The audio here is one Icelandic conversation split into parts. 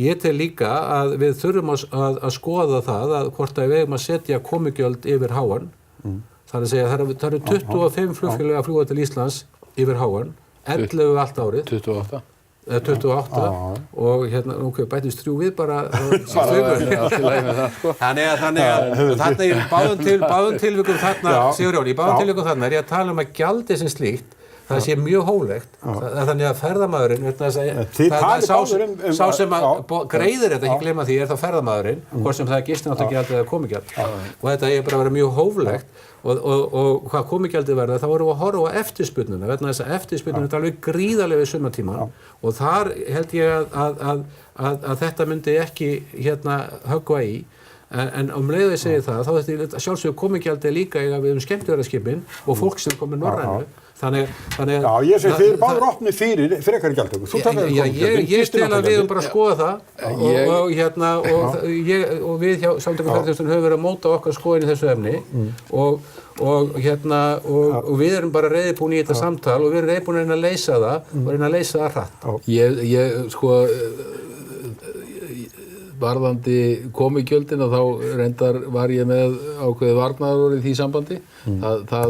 ég tel líka að við þurfum að skoða það að hvort að við eigum að setja komugjöld yfir háan. Það að segja, það eru 25 flugfélög að fljúga til Íslands yfir háan, 11 allt árið. 28. 28 og hérna, bætist 3 við bara þannig að þarna í báðum tilvikum þarna, Sigurjón, í báðum tilvikum þarna er ég að tala að gjaldið sem slíkt það sé mjög hóflegt, þannig að ferðamaðurinn, sá sem að greiðir þetta, ekki gleyma því, er þá ferðamaðurinn, hvort sem það er gistináttagjald eða komugjald og þetta er bara að vera mjög hóflegt og hvað komugjaldið verða, þá erum við að horfa á eftirspurnina, vegna þess að eftirspurnin er alveg gríðarlega við sumartíma og þar held ég að þetta myndi ekki höggva í, en leið ég segi það, þá er þetta sjálfsögur komugjaldið líka við skemmtiferðaskipin og fólk sem komið norrænu. Þannig já, ég segi þið báður opnið fyrir frekari gjaldtöku. Ég stel að við bara að skoða það og við hjá Samtökum ferðaþjónustunnar höfum verið að móta okkar skoðun í þessu efni og við erum bara reiðubúin í þetta samtal og við erum reiðubúin að reyna að leysa það og reyna að leysa það hratt. Ég sko varðandi komugjöldin og þá reyndar var ég með ákveðið varnaðarorð í því sambandi. Það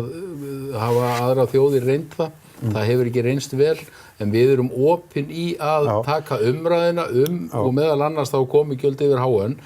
hafa aðra þjóðir reynt það. Það hefur ekki reynst vel, en við erum opin í að taka umræðina og meðal annars þá komugjöld yfir HN.